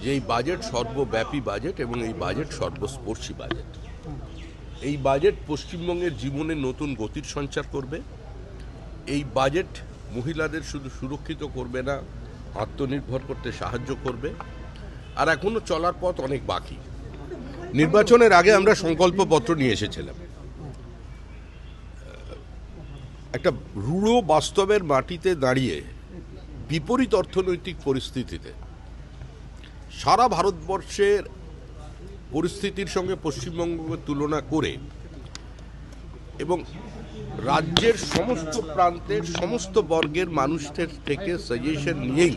যে এই budget সর্বব্যাপী budget এবং এই বাজেট সর্বস্পর্শী বাজেট। এই বাজেট পশ্চিমবঙ্গের জীবনে নতুন গতির সঞ্চার করবে। এই বাজেট মহিলাদের শুধু সুরক্ষিত করবে না, আত্মনির্ভর করতে সাহায্য করবে। আর এখনো চলার পথ অনেক বাকি। নির্বাচনের আগে আমরা সংকল্পপত্র নিয়ে এসেছিলাম। একটা রূঢ় বাস্তবের মাটিতে দাঁড়িয়ে বিপরীত অর্থনৈতিক পরিস্থিতিতে সারা ভারতবর্ষের পরিস্থিতির সঙ্গে পশ্চিমবঙ্গকে তুলনা করে এবং রাজ্যের সমস্ত প্রান্তের সমস্ত বর্গের মানুষদের থেকে সাজেশন নিয়েই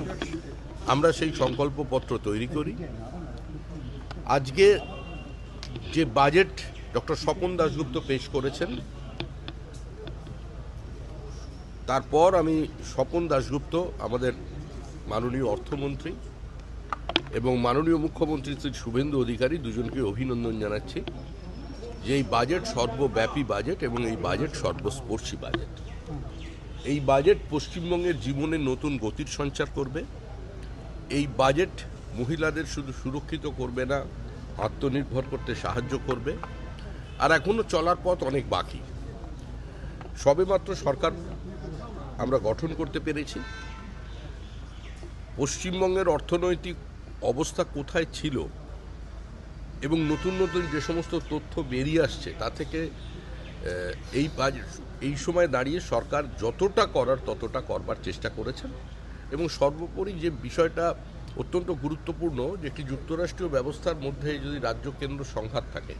আমরা সেই সংকল্পপত্র তৈরি করি। আজকে যে বাজেট ডক্টর স্বপন দাশগুপ্ত পেশ করেছেন, তারপর আমি স্বপন দাশগুপ্ত আমাদের মাননীয় অর্থমন্ত্রী এবং মাননীয় মুখ্যমন্ত্রী শ্রী শুভেন্দু অধিকারী দুজনকে অভিনন্দন জানাচ্ছি যে এই বাজেট সর্বব্যাপী বাজেট এবং এই বাজেট সর্বস্পর্শী বাজেট। এই বাজেট পশ্চিমবঙ্গের জীবনে নতুন গতির সঞ্চার করবে। এই বাজেট মহিলাদের শুধু সুরক্ষিত করবে না, আত্মনির্ভর করতে সাহায্য করবে। আর এখনো চলার পথ অনেক বাকি। সবেমাত্র সরকার আমরা গঠন করতে পেরেছি। পশ্চিমবঙ্গের অর্থনৈতিক অবস্থা কোথায় ছিল এবং নতুন নতুন যে সমস্ত তথ্য বেরিয়ে আসছে তা থেকে এই সময় দাঁড়িয়ে সরকার যতটা করার ততটা করবার চেষ্টা করেছেন। এবং সর্বোপরি যে বিষয়টা অত্যন্ত গুরুত্বপূর্ণ, যে একটি যুক্তরাষ্ট্রীয় ব্যবস্থার মধ্যে যদি রাজ্য কেন্দ্র সংঘাত থাকে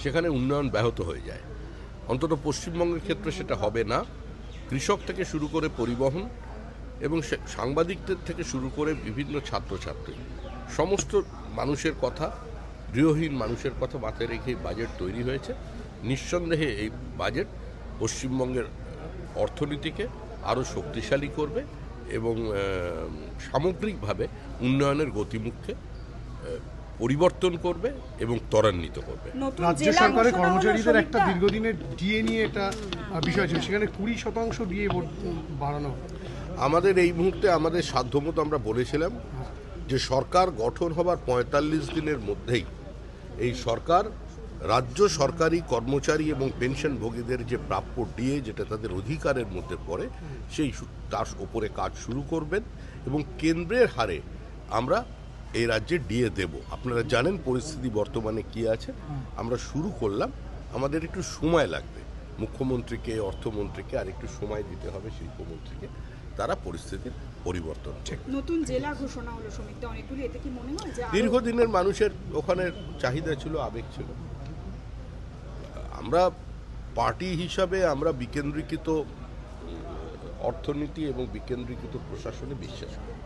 সেখানে উন্নয়ন ব্যাহত হয়ে যায়। অন্তত পশ্চিমবঙ্গের ক্ষেত্রে সেটা হবে না। কৃষক থেকে শুরু করে পরিবহন এবং সাংবাদিকদের থেকে শুরু করে বিভিন্ন ছাত্রছাত্রী সমস্ত মানুষের কথা, গৃহহীন মানুষের কথা মাথায় রেখে বাজেট তৈরি হয়েছে। নিঃসন্দেহে এই বাজেট পশ্চিমবঙ্গের অর্থনীতিকে আরও শক্তিশালী করবে এবং সামগ্রিকভাবে উন্নয়নের গতিমুখকে পরিবর্তন করবে এবং ত্বরান্বিত করবে। রাজ্য সরকারের কর্মচারীদের একটা দীর্ঘদিনের ডিএ নিয়ে একটা বিষয় ছিল, সেখানে 20% ডিএ বাড়ানো। আমাদের এই মুহূর্তে আমাদের সাধ্যমতো আমরা বলেছিলাম যে সরকার গঠন হবার 45 দিনের মধ্যেই এই সরকার রাজ্য সরকারি কর্মচারী এবং পেনশনভোগীদের যে প্রাপ্য ডিএ, যেটা তাদের অধিকারের মধ্যে পড়ে, তার উপরে কাজ শুরু করবেন এবং কেন্দ্রের হারে আমরা এই রাজ্যে ডিএ দেব। আপনারা জানেন পরিস্থিতি বর্তমানে কি আছে। আমরা শুরু করলাম, আমাদের একটু সময় লাগবে। মুখ্যমন্ত্রীকে, অর্থমন্ত্রীকে আর একটু সময় দিতে হবে, শিল্পমন্ত্রীকে, তারা পরিস্থিতির পরিবর্তন। নতুন জেলা ঘোষণা হলো সমিতি, অনেকগুলি, এতে কি মনে হয় যে দীর্ঘদিনের মানুষের ওখানে চাহিদা ছিল, আবেগ ছিল। আমরা পার্টি হিসাবে আমরা বিকেন্দ্রীকৃত অর্থনীতি এবং বিকেন্দ্রীকৃত প্রশাসনে বিশ্বাস করি।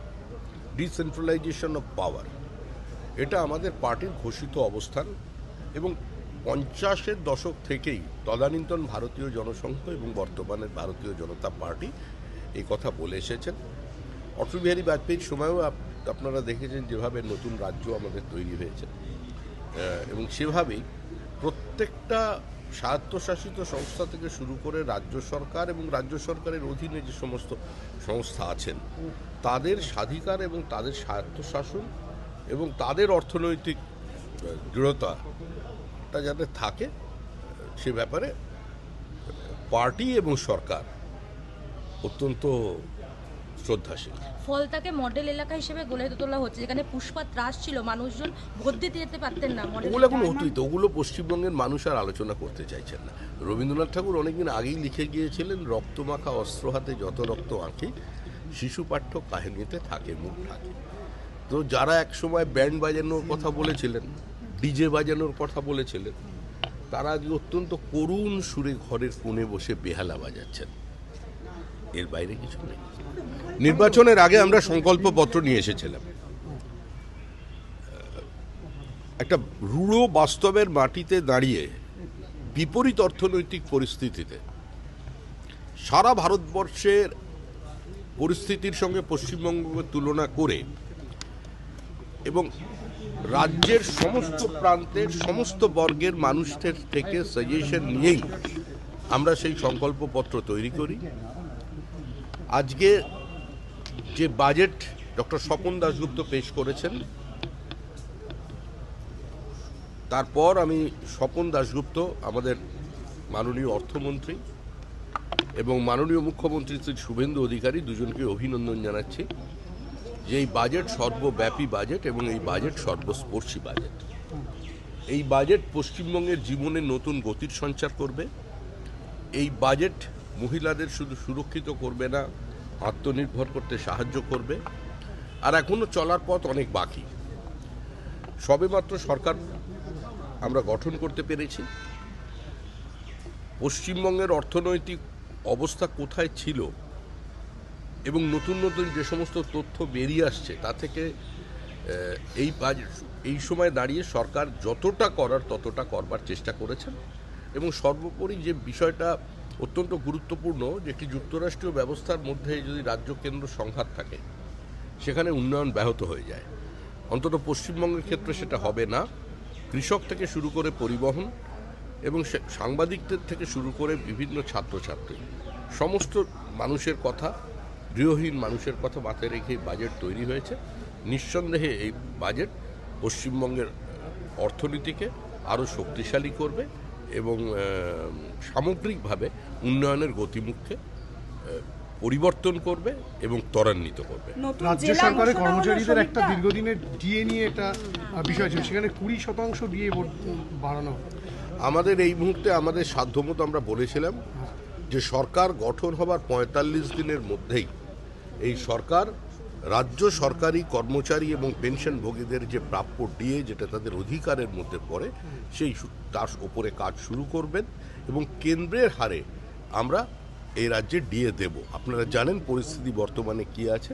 ডিসেন্ট্রালাইজেশন অফ পাওয়ার, এটা আমাদের পার্টির ঘোষিত অবস্থান এবং 50-এর দশক থেকেই তদানীন্তন ভারতীয় জনসংঘ এবং বর্তমানের ভারতীয় জনতা পার্টি এই কথা বলে এসেছেন। অটল বিহারী বাজপেয়ীর সময়ও আপনারা দেখেছেন যেভাবে নতুন রাজ্য আমাদের তৈরি হয়েছে এবং সেভাবেই প্রত্যেকটা স্বায়ত্তশাসিত সংস্থা থেকে শুরু করে রাজ্য সরকার এবং রাজ্য সরকারের অধীনে যে সমস্ত সংস্থা আছেন তাদের স্বাধিকার এবং তাদের স্বায়ত্তশাসন এবং তাদের অর্থনৈতিক দৃঢ়তাটা যাতে থাকে সে ব্যাপারে পার্টি এবং সরকার অত্যন্ত শ্রদ্ধাশীল। ফলতাকে মডেল এলাকা হিসেবে গড়ে তোলা হচ্ছে, যেখানে পুষ্পা ত্রাস ছিল, মানুষজন ভোট দিতে যেতে পারতেন না। ওগুলো এখন অতীত, ওগুলো পশ্চিমবঙ্গের মানুষ আর আলোচনা করতে চাইছেন না। রবীন্দ্রনাথ ঠাকুর অনেকদিন আগেই লিখে গিয়েছিলেন, রক্তমাখা অস্ত্র হাতে যত রক্ত আঁকি, শিশু পাঠ্য কাহিনীতে থাকে মুখ ঢাকে। তো যারা একসময় ব্যান্ড বাজানোর কথা বলেছিলেন, ডিজে বাজানোর কথা বলেছিলেন, তারা আজ অত্যন্ত করুণ সুরে ঘরের কোণে বসে বেহালা বাজাচ্ছেন। এর বাইরে কিছু নেই। নির্বাচনের আগে আমরা সংকল্পপত্র নিয়ে এসেছিলাম। একটা রূঢ় বাস্তবের মাটিতে দাঁড়িয়ে বিপরীত অর্থনৈতিক পরিস্থিতিতে সারা ভারতবর্ষের পরিস্থিতির সঙ্গে পশ্চিমবঙ্গকে তুলনা করে এবং রাজ্যের সমস্ত প্রান্তের সমস্ত বর্গের মানুষদের থেকে সাজেশন নিয়েই আমরা সেই সংকল্পপত্র তৈরি করি। আজকে যে বাজেট ডক্টর স্বপন দাশগুপ্ত পেশ করেছেন, তারপর আমি স্বপন দাশগুপ্ত, আমাদের মাননীয় অর্থমন্ত্রী এবং মাননীয় মুখ্যমন্ত্রী শ্রী শুভেন্দু অধিকারী দুজনকে অভিনন্দন জানাচ্ছি যে এই বাজেট সর্বব্যাপী বাজেট এবং এই বাজেট সর্বস্পর্শী বাজেট। এই বাজেট পশ্চিমবঙ্গের জীবনে নতুন গতির সঞ্চার করবে। এই বাজেট মহিলাদের শুধু সুরক্ষিত করবে না, আত্মনির্ভর করতে সাহায্য করবে। আর এখনো চলার পথ অনেক বাকি। সবেমাত্র সরকার আমরা গঠন করতে পেরেছি। পশ্চিমবঙ্গের অর্থনৈতিক অবস্থা কোথায় ছিল এবং নতুন নতুন যে সমস্ত তথ্য বেরিয়ে আসছে তা থেকে এই সময় দাঁড়িয়ে সরকার যতটা করার ততটা করবার চেষ্টা করেছেন। এবং সর্বোপরি যে বিষয়টা অত্যন্ত গুরুত্বপূর্ণ, যে একটি যুক্তরাষ্ট্রীয় ব্যবস্থার মধ্যে যদি রাজ্য কেন্দ্র সংঘাত থাকে সেখানে উন্নয়ন ব্যাহত হয়ে যায়। অন্তত পশ্চিমবঙ্গের ক্ষেত্রে সেটা হবে না। কৃষক থেকে শুরু করে পরিবহন এবং সাংবাদিকদের থেকে শুরু করে বিভিন্ন ছাত্রছাত্রী, সমস্ত মানুষের কথা, গৃহহীন মানুষের কথা মাথায় রেখে বাজেট তৈরি হয়েছে। নিঃসন্দেহে এই বাজেট পশ্চিমবঙ্গের অর্থনীতিকে আরও শক্তিশালী করবে এবং সামগ্রিকভাবে উন্নয়নের গতিমুখকে পরিবর্তন করবে এবং ত্বরান্বিত করবে। রাজ্য সরকারের কর্মচারীদের একটা দীর্ঘদিনের ডিএ নিয়ে একটা বিষয় ছিল, সেখানে 20% ডিএ বাড়ানো। আমাদের এই মুহূর্তে আমাদের সাধ্যমতো আমরা বলেছিলাম যে সরকার গঠন হবার 45 দিনের মধ্যেই এই সরকার রাজ্য সরকারি কর্মচারী এবং পেনশনভোগীদের যে প্রাপ্য ডিএ, যেটা তাদের অধিকারের মধ্যে পড়ে, তার ওপরে কাজ শুরু করবেন এবং কেন্দ্রের হারে আমরা এই রাজ্যে ডিএ দেব। আপনারা জানেন পরিস্থিতি বর্তমানে কি আছে।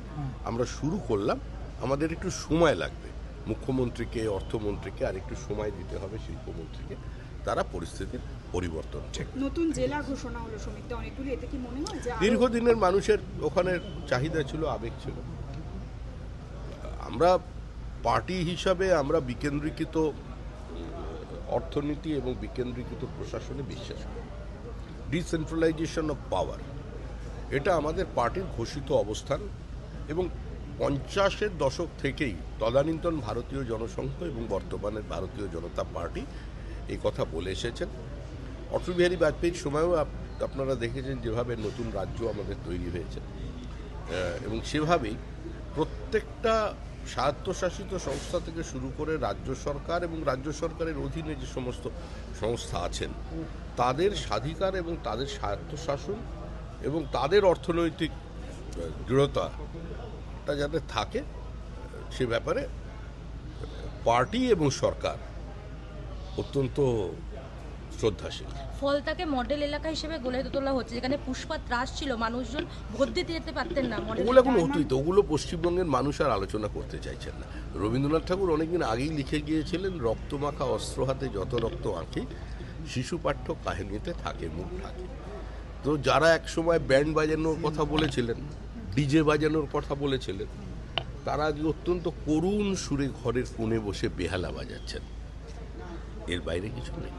আমরা শুরু করলাম, আমাদের একটু সময় লাগবে। মুখ্যমন্ত্রীকে, অর্থমন্ত্রীকে আর একটু সময় দিতে হবে, শিল্পমন্ত্রীকে, তারা পরিস্থিতির পরিবর্তন। নতুন জেলা ঘোষণা হলো শ্রমিকদের অনেকগুলি, এতে কি মনে হয় যে দীর্ঘদিনের মানুষের ওখানে চাহিদা ছিল, আবেগ ছিল। আমরা পার্টি হিসাবে আমরা বিকেন্দ্রীকৃত অর্থনীতি এবং বিকেন্দ্রীকৃত প্রশাসনে বিশ্বাস করি। ডিসেন্ট্রালাইজেশন অফ পাওয়ার, এটা আমাদের পার্টির ঘোষিত অবস্থান এবং 50-এর দশক থেকেই তদানীন্তন ভারতীয় জনসংঘ এবং বর্তমানের ভারতীয় জনতা পার্টি এই কথা বলে এসেছেন। অটল বিহারী বাজপেয়ীর সময়ও আপনারা দেখেছেন যেভাবে নতুন রাজ্য আমাদের তৈরি হয়েছে এবং সেভাবেই প্রত্যেকটা স্বায়ত্তশাসিত সংস্থা থেকে শুরু করে রাজ্য সরকার এবং রাজ্য সরকারের অধীনে যে সমস্ত সংস্থা আছেন তাদের স্বাধিকার এবং তাদের স্বায়ত্তশাসন এবং তাদের অর্থনৈতিক দৃঢ়তাটা যাতে থাকে সে ব্যাপারে পার্টি এবং সরকার অত্যন্ত শ্রদ্ধাশীল। ফলতাকে মডেল এলাকা হিসেবে গড়ে তোলা হচ্ছে, যেখানে পুষ্পা ত্রাস ছিল, মানুষজন ভোট দিতে যেতে পারতেন না। ওগুলো এখন অতীত, ওগুলো পশ্চিমবঙ্গের মানুষ আর আলোচনা করতে চাইছেন না। রবীন্দ্রনাথ ঠাকুর অনেকদিন আগেই লিখে গিয়েছিলেন, রক্তমাখা অস্ত্র হাতে যত রক্ত আঁকি, শিশু পাঠ্য কাহিনীতে থাকে মুখ ঢাকে। তো যারা একসময় ব্যান্ড বাজানোর কথা বলেছিলেন, ডিজে বাজানোর কথা বলেছিলেন, তারা আজ অত্যন্ত করুণ সুরে ঘরের কোণে বসে বেহালা বাজাচ্ছেন। এর বাইরে কিছু নেই।